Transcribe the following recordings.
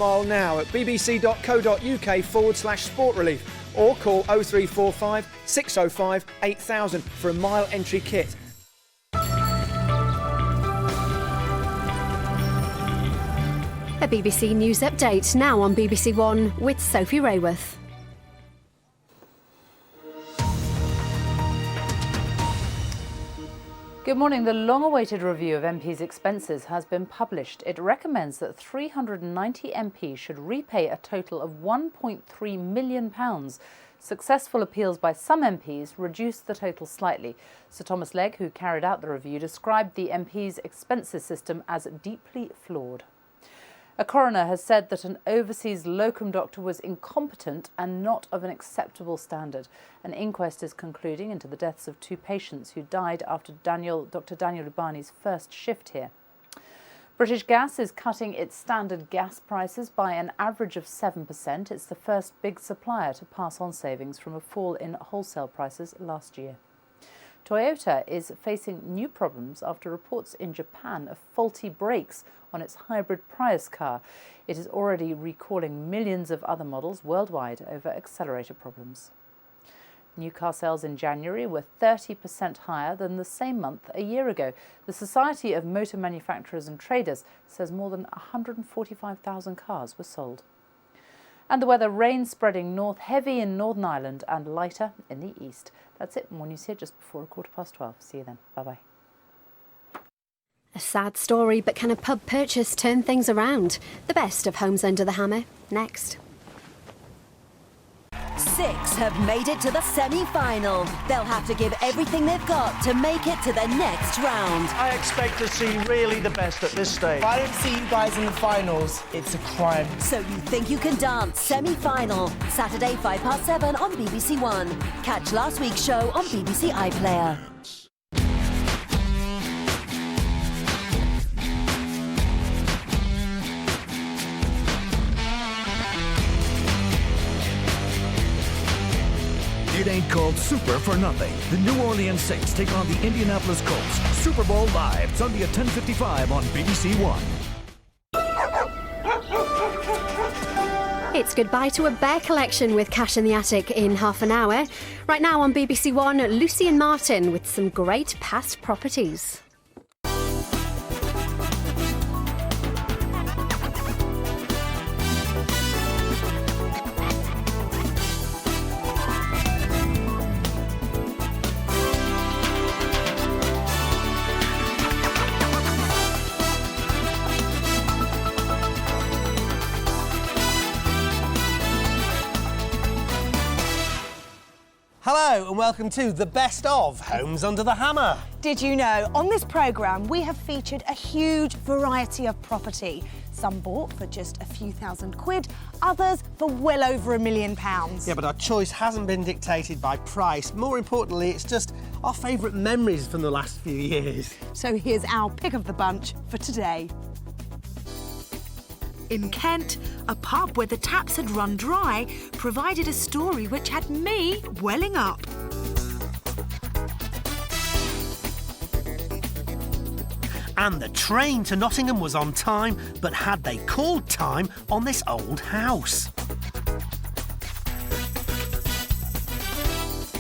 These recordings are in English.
Mile now at bbc.co.uk/sport relief or call 0345 605 8000 for a mile entry kit. A BBC News Update now on BBC One with Sophie Rayworth. Good morning. The long-awaited review of MPs' expenses has been published. It recommends that 390 MPs should repay a total of £1.3 million. Successful appeals by some MPs reduced the total slightly. Sir Thomas Legge, who carried out the review, described the MPs' expenses system as deeply flawed. A coroner has said that an overseas locum doctor was incompetent and not of an acceptable standard. An inquest is concluding into the deaths of 2 patients who died after Dr. Daniel Ubani's first shift here. British Gas is cutting its standard gas prices by an average of 7%. It's the first big supplier to pass on savings from a fall in wholesale prices last year. Toyota is facing new problems after reports in Japan of faulty brakes on its hybrid Prius car. It is already recalling millions of other models worldwide over accelerator problems. New car sales in January were 30% higher than the same month a year ago. The Society of Motor Manufacturers and Traders says more than 145,000 cars were sold. And the weather, rain spreading north, heavy in Northern Ireland and lighter in the east. That's it. More news here just before 12:15. See you then. Bye-bye. A sad story, but can a pub purchase turn things around? The best of Homes Under the Hammer, next. 6 have made it to the semi-final. They'll have to give everything they've got to make it to the next round. I expect to see really the best at this stage. If I don't see you guys in the finals, it's a crime. So You Think You Can Dance semi-final, Saturday 7:05 on BBC One. Catch last week's show on BBC iPlayer. It ain't called Super for nothing. The New Orleans Saints take on the Indianapolis Colts. Super Bowl live Sunday at 10:55 on BBC One. It's goodbye to a bear collection with Cash in the Attic in half an hour. Right now on BBC One, Lucy and Martin with some great past properties. Hello and welcome to the best of Homes Under the Hammer. Did you know, on this programme we have featured a huge variety of property. Some bought for just a few £1,000, others for well over £1 million. Yeah, but our choice hasn't been dictated by price. More importantly, it's just our favourite memories from the last few years. So here's our pick of the bunch for today. In Kent, a pub where the taps had run dry provided a story which had me welling up. And the train to Nottingham was on time, but had they called time on this old house?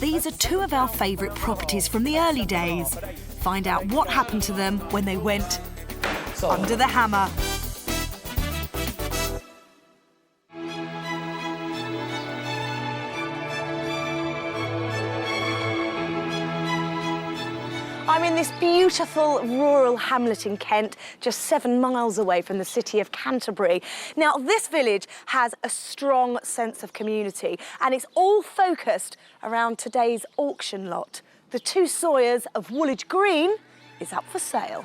These are 2 of our favourite properties from the early days. Find out what happened to them when they went under the hammer. I'm in this beautiful rural hamlet in Kent, just 7 miles away from the city of Canterbury. Now, this village has a strong sense of community, and it's all focused around today's auction lot. The 2 Sawyers of Woolwich Green is up for sale.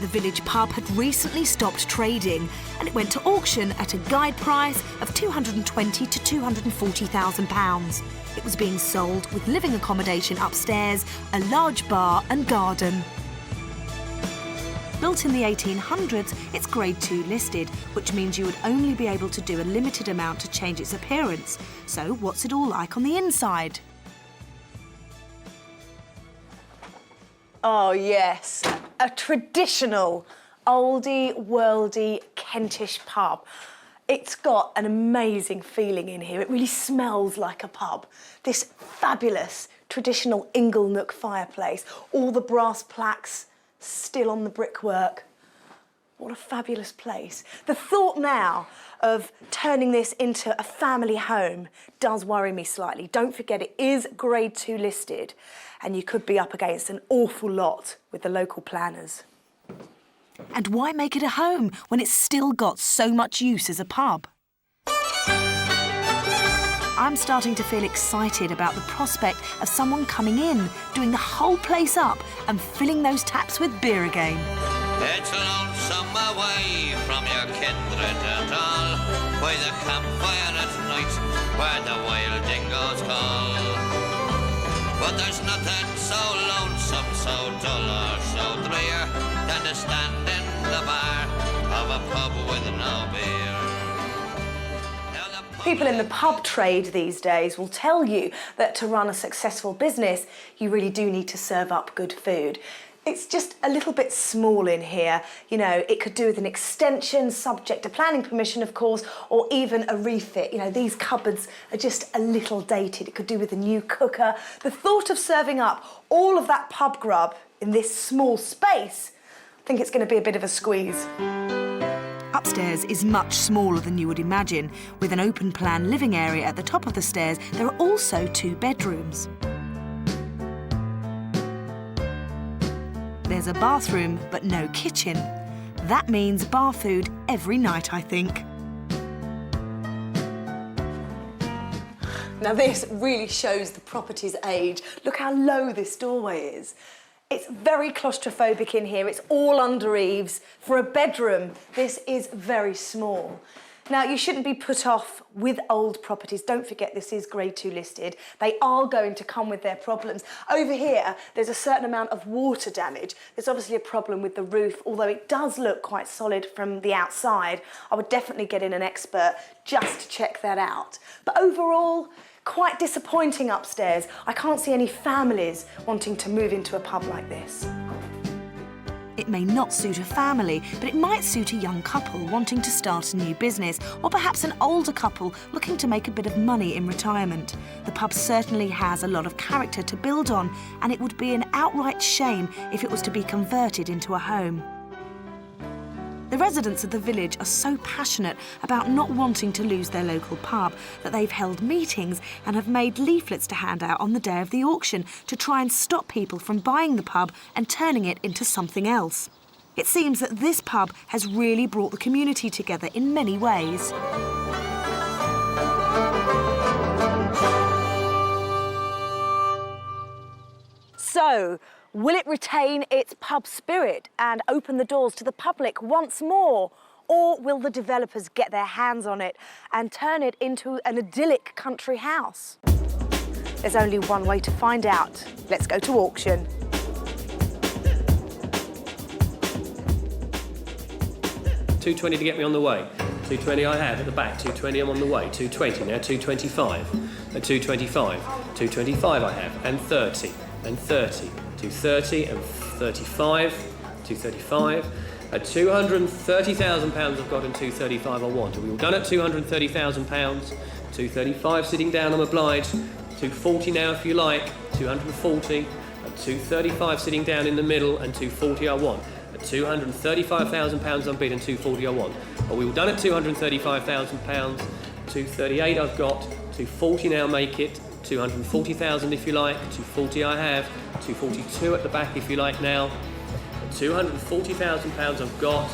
The village pub had recently stopped trading and it went to auction at a guide price of £220,000 to £240,000. It was being sold with living accommodation upstairs, a large bar and garden. Built in the 1800s, it's Grade 2 listed, which means you would only be able to do a limited amount to change its appearance. So what's it all like on the inside? Oh, yes, a traditional oldie, worldy Kentish pub. It's got an amazing feeling in here. It really smells like a pub. This fabulous traditional Inglenook fireplace, all the brass plaques still on the brickwork. What a fabulous place. The thought now of turning this into a family home does worry me slightly. Don't forget, it is Grade 2 listed, and you could be up against an awful lot with the local planners. And why make it a home when it's still got so much use as a pub? I'm starting to feel excited about the prospect of someone coming in, doing the whole place up and filling those taps with beer again. It's a lonesome away from your kindred and all, by the campfire at night where the wild dingoes call. But there's nothing so lonesome, so dull or so drear than to stand in the bar of a pub with no beer. People in the pub trade these days will tell you that to run a successful business, you really do need to serve up good food. It's just a little bit small in here. You know, it could do with an extension, subject to planning permission, of course, or even a refit. You know, these cupboards are just a little dated. It could do with a new cooker. The thought of serving up all of that pub grub in this small space, I think it's going to be a bit of a squeeze. Upstairs is much smaller than you would imagine. With an open-plan living area at the top of the stairs, there are also 2 bedrooms. There's a bathroom, but no kitchen. That means bar food every night, I think. Now this really shows the property's age. Look how low this doorway is. It's very claustrophobic in here. It's all under eaves. For a bedroom, this is very small. Now, you shouldn't be put off with old properties. Don't forget, this is Grade 2 listed. They are going to come with their problems. Over here, there's a certain amount of water damage. There's obviously a problem with the roof, although it does look quite solid from the outside. I would definitely get in an expert just to check that out. But overall, quite disappointing upstairs. I can't see any families wanting to move into a pub like this. It may not suit a family, but it might suit a young couple wanting to start a new business, or perhaps an older couple looking to make a bit of money in retirement. The pub certainly has a lot of character to build on, and it would be an outright shame if it was to be converted into a home. The residents of the village are so passionate about not wanting to lose their local pub that they've held meetings and have made leaflets to hand out on the day of the auction to try and stop people from buying the pub and turning it into something else. It seems that this pub has really brought the community together in many ways. So, will it retain its pub spirit and open the doors to the public once more? Or will the developers get their hands on it and turn it into an idyllic country house? There's only one way to find out. Let's go to auction. £220 to get me on the way. £220 I have at the back. £220 I'm on the way. £220 now. £225. At £225. £225 I have. And £30. And £30. £230 and £35. £235. At £230,000 I've got and £235 I want. Are we all done at £230,000? £235 sitting down, I'm obliged. £240 now if you like. £240. At £235 sitting down in the middle and £240 I want. At £235,000 I'm bid and £240 I want. Are we all done at £235,000? £238 I've got. £240 now make it. £240,000 if you like. £240 I have. £242 at the back if you like now. At £240,000 I've got.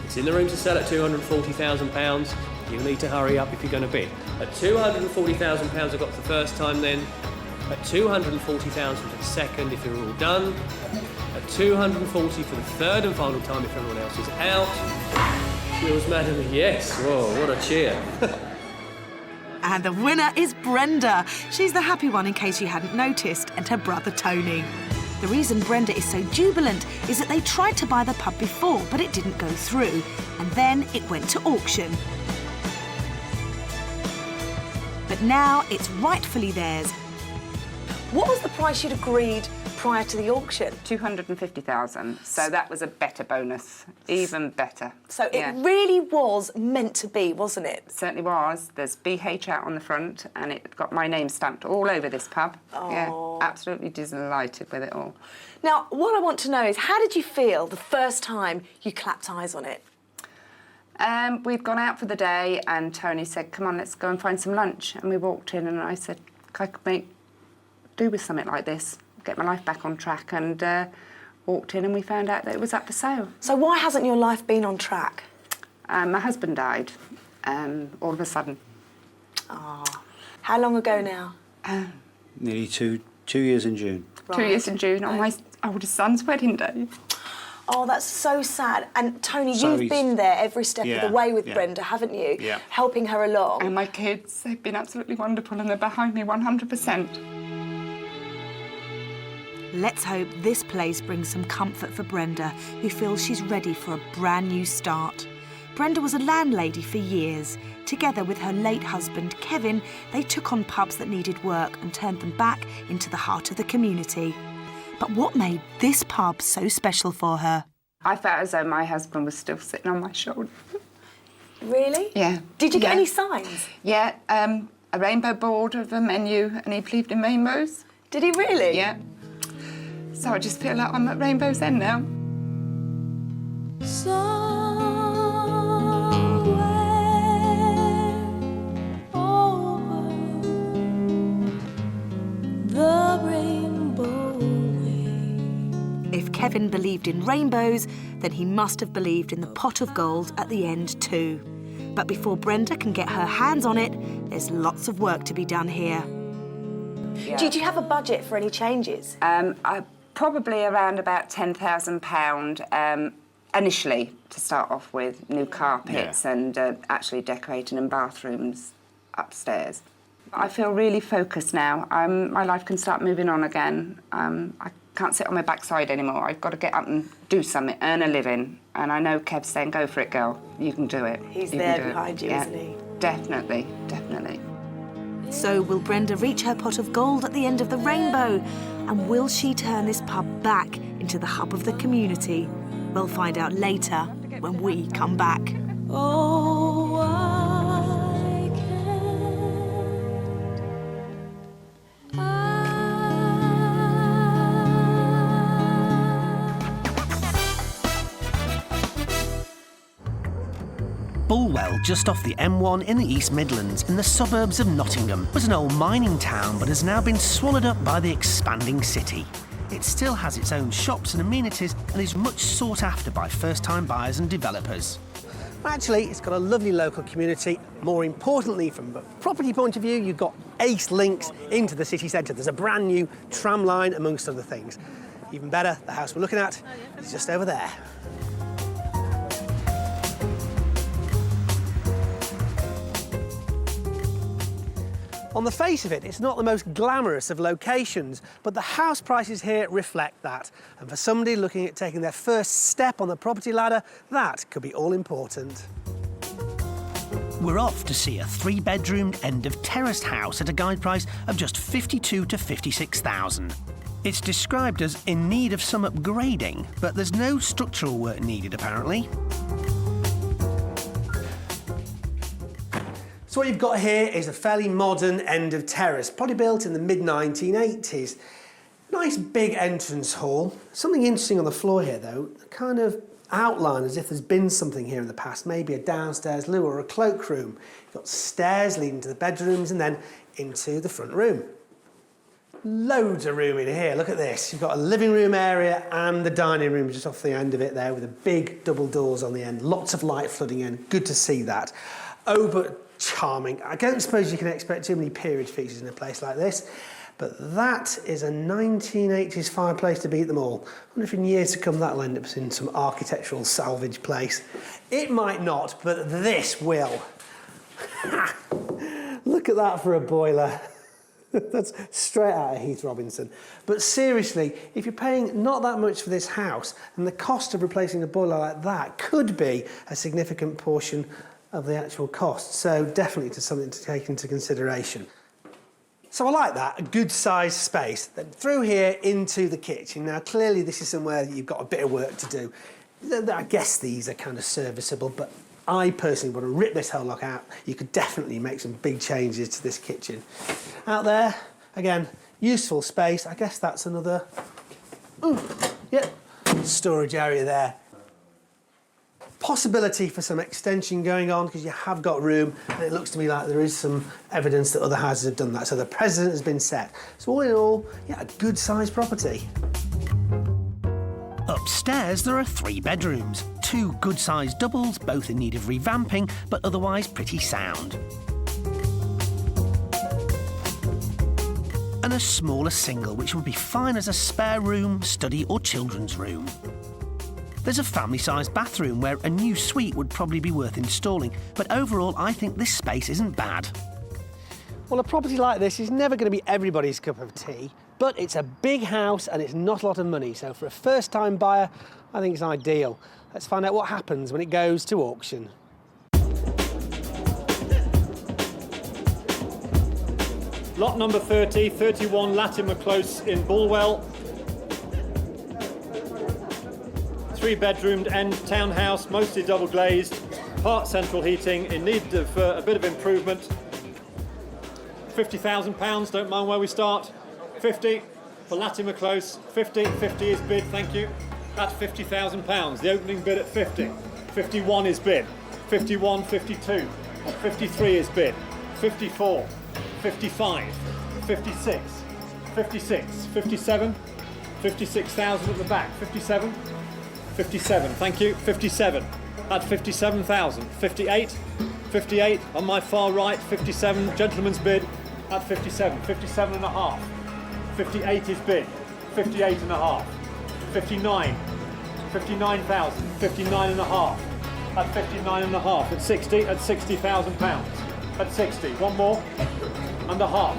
It's in the room to sell at £240,000. You'll need to hurry up if you're going to bid. At £240,000 I've got for the first time then. At £240,000 for the second if you're all done. At £240 for the third and final time if everyone else is out. Yours, madam, yes. Whoa, what a cheer. And the winner is Brenda. She's the happy one in case you hadn't noticed, and her brother Tony. The reason Brenda is so jubilant is that they tried to buy the pub before, but it didn't go through. And then it went to auction. But now it's rightfully theirs. What was the price you'd agreed prior to the auction? 250,000. So that was a better bonus, even better. So it really was meant to be, wasn't it? It certainly was. There's BH out on the front, and it got my name stamped all over this pub. Oh. Yeah, absolutely delighted with it all. Now, what I want to know is, how did you feel the first time you clapped eyes on it? We'd gone out for the day, and Tony said, come on, let's go and find some lunch. And we walked in, and I said, I could do with something like this, get my life back on track, and walked in and we found out that it was up for sale. So why hasn't your life been on track? My husband died all of a sudden. Oh. How long ago now? Nearly two years in June. Right. 2 years in June, on my oldest son's wedding day. Oh, that's so sad. And Tony, you've been there every step of the way with Brenda, haven't you? Yeah. Helping her along. And my kids, they've been absolutely wonderful, and they're behind me 100%. Let's hope this place brings some comfort for Brenda, who feels she's ready for a brand new start. Brenda was a landlady for years. Together with her late husband, Kevin, they took on pubs that needed work and turned them back into the heart of the community. But what made this pub so special for her? I felt as though my husband was still sitting on my shoulder. Really? Yeah. Did you get any signs? Yeah, a rainbow board of a menu, and he believed in rainbows. Did he really? Yeah. So I just feel like I'm at Rainbow's End now. If Kevin believed in rainbows, then he must have believed in the pot of gold at the end too. But before Brenda can get her hands on it, there's lots of work to be done here. Yeah. Did you have a budget for any changes? Probably around about £10,000 initially to start off with, new carpets and actually decorating in bathrooms upstairs. I feel really focused now. My life can start moving on again. I can't sit on my backside anymore. I've got to get up and do something, earn a living. And I know Kev's saying, go for it, girl. You can do it. He's there behind you, isn't he? Definitely, definitely. So will Brenda reach her pot of gold at the end of the rainbow? And will she turn this pub back into the hub of the community? We'll find out later when we come back. Oh, I can't. Bulwell, just off the M1 in the East Midlands, in the suburbs of Nottingham, was an old mining town but has now been swallowed up by the expanding city. It still has its own shops and amenities and is much sought after by first-time buyers and developers. Actually, it's got a lovely local community. More importantly, from a property point of view, you've got ace links into the city centre. There's a brand new tram line, amongst other things. Even better, the house we're looking at is just over there. On the face of it, it's not the most glamorous of locations, but the house prices here reflect that. And for somebody looking at taking their first step on the property ladder, that could be all important. We're off to see a three-bedroomed end-of-terraced house at a guide price of just $52,000 to $56,000. It's described as in need of some upgrading, but there's no structural work needed, apparently. So what you've got here is a fairly modern end of terrace, probably built in the mid-1980s. Nice big entrance hall. Something interesting on the floor here, though, kind of outline as if there's been something here in the past, maybe a downstairs loo or a cloakroom. You've got stairs leading to the bedrooms and then into the front room. Loads of room in here, look at this. You've got a living room area and the dining room just off the end of it there with the big double doors on the end. Lots of light flooding in, good to see that. Oh, but charming. I don't suppose you can expect too many period features in a place like this, but that is a 1980s fireplace to beat them all. I wonder if in years to come that'll end up in some architectural salvage place. It might not, but this will. Look at that for a boiler. That's straight out of Heath Robinson. But seriously, if you're paying not that much for this house, then the cost of replacing a boiler like that could be a significant portion of the actual cost. So definitely something to take into consideration. So I like that, a good-sized space. Then through here into the kitchen. Now, clearly this is somewhere that you've got a bit of work to do. I guess these are kind of serviceable, but I personally want to rip this whole lot out. You could definitely make some big changes to this kitchen. Out there, again, useful space. I guess that's another, storage area there. Possibility for some extension going on because you have got room, and it looks to me like there is some evidence that other houses have done that. So the precedent has been set. So all in all, yeah, a good-sized property. Upstairs, there are 3 bedrooms, 2 good-sized doubles, both in need of revamping, but otherwise pretty sound. And a smaller single, which would be fine as a spare room, study or children's room. There's a family-sized bathroom where a new suite would probably be worth installing, but overall, I think this space isn't bad. Well, a property like this is never going to be everybody's cup of tea, but it's a big house and it's not a lot of money, so for a first-time buyer, I think it's ideal. Let's find out what happens when it goes to auction. Lot number 30, 31 Latimer Close in Bulwell. 3-bedroomed end townhouse, mostly double glazed, part central heating, in need of a bit of improvement. £50,000, don't mind where we start. 50 for Latimer Close, 50 is bid, thank you. That's £50,000, the opening bid at 50. 51 is bid, 51, 52, 53 is bid, 54, 55, 56, 56, 57, 56,000 at the back, 57, 57, thank you, 57, at 57,000, 58, 58, on my far right, 57, gentleman's bid, at 57, 57 and a half, 58 is bid, 58 and a half, 59, 59,000, 59 and a half, at 59 and a half, at 60, at £60,000, at 60, one more, and a half,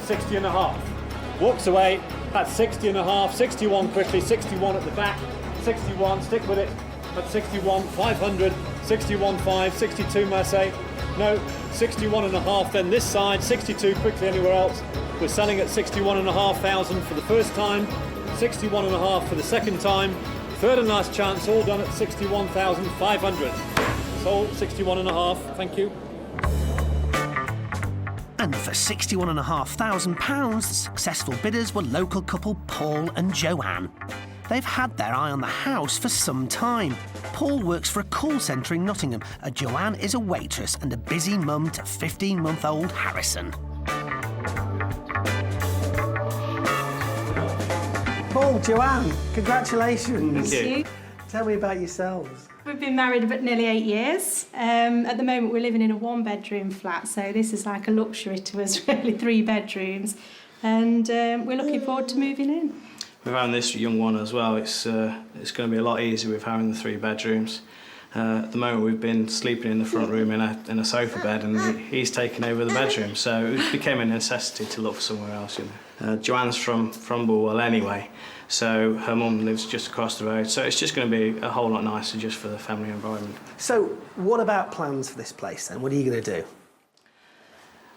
60 and a half, walks away at 60 and a half, 61 quickly, 61 at the back, 61, stick with it, at 61, 500, 61, 5, 62 may I say, no, 61 and a half then this side, 62 quickly anywhere else, we're selling at 61 and a half thousand for the first time, 61 and a half for the second time, third and last chance, all done at 61,500, sold 61 and a half, thank you. And for £61,500, the successful bidders were local couple Paul and Joanne. They've had their eye on the house for some time. Paul works for a call centre in Nottingham, and Joanne is a waitress and a busy mum to 15-month-old Harrison. Paul, Joanne, congratulations. Thank you. Tell me about yourselves. We've been married about nearly 8 years. At the moment, we're living in a 1-bedroom flat, so this is like a luxury to us, really, 3 bedrooms. And we're looking forward to moving in. With having this young one as well, it's going to be a lot easier with having the 3 bedrooms. At the moment, we've been sleeping in the front room in a sofa bed, and he's taken over the bedroom, so it became a necessity to look for somewhere else. You know, Joanne's from Bulwell anyway, so her mum lives just across the road, so it's just going to be a whole lot nicer just for the family environment. So, what about plans for this place then? What are you going to do?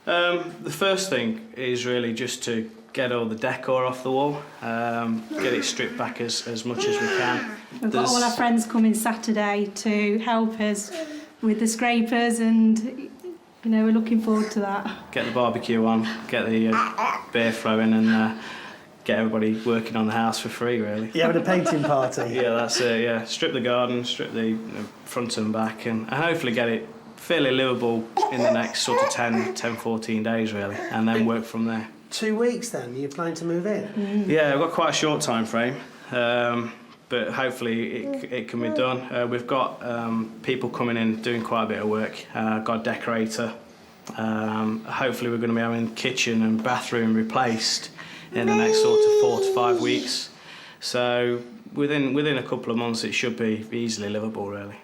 The first thing is really just to get all the decor off the wall, get it stripped back as much as we can. We've got all our friends coming Saturday to help us with the scrapers, and you know, we're looking forward to that. Get the barbecue on, get the beer flowing, and get everybody working on the house for free, really. You having a painting party? Yeah, that's it, yeah. Strip the garden, strip the front and back, and hopefully get it fairly livable in the next sort of 10, 14 days, really, and then work from there. 2 weeks then, you're planning to move in? Yeah, we've got quite a short time frame, but hopefully it can be done. We've got people coming in doing quite a bit of work. Got a decorator. Hopefully we're going to be having kitchen and bathroom replaced in the next sort of 4 to 5 weeks. So within a couple of months it should be easily livable, really.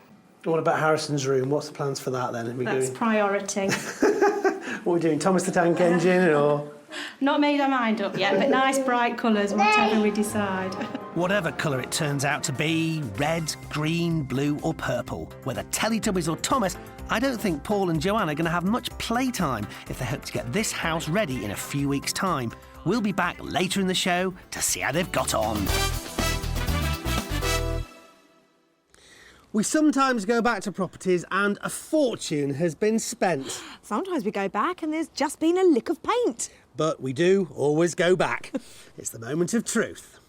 What about Harrison's room? What's the plans for that then? That's priority. What are we doing? Thomas the Tank Engine or...? Not made our mind up yet, but nice bright colours, whatever we decide. Whatever colour it turns out to be, red, green, blue or purple, whether Teletubbies or Thomas, I don't think Paul and Joanne are going to have much playtime if they hope to get this house ready in a few weeks' time. We'll be back later in the show to see how they've got on. We sometimes go back to properties and a fortune has been spent. Sometimes we go back and there's just been a lick of paint. But we do always go back. It's the moment of truth.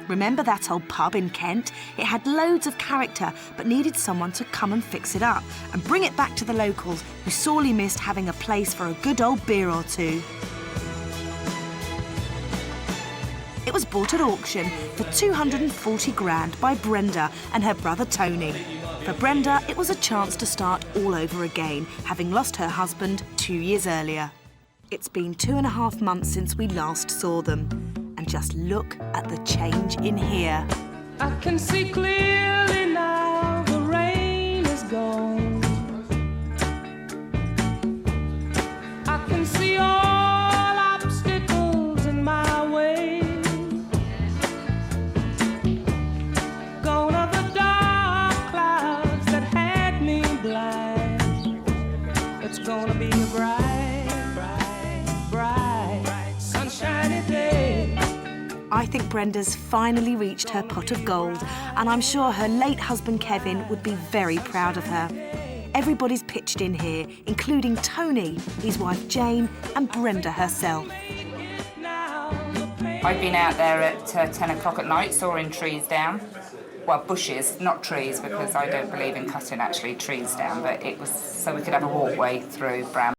Remember that old pub in Kent? It had loads of character, but needed someone to come and fix it up and bring it back to the locals, who sorely missed having a place for a good old beer or two. It was bought at auction for 240 grand by Brenda and her brother Tony. For Brenda, it was a chance to start all over again, having lost her husband 2 years earlier. It's been 2.5 months since we last saw them. And just look at the change in here. I can see clearly now, the rain is gone. I can see all obstacles in my way. Gone are the dark clouds that had me blind. It's gonna be a bright, bright, bright, sunshiny day. I think Brenda's finally reached her pot of gold, and I'm sure her late husband Kevin would be very proud of her. Everybody's pitched in here, including Tony, his wife Jane, and Brenda herself. I've been out there at 10 o'clock at night, sawing trees down. Well, bushes, not trees, because I don't believe in cutting actually trees down, but it was so we could have a walkway through Bram.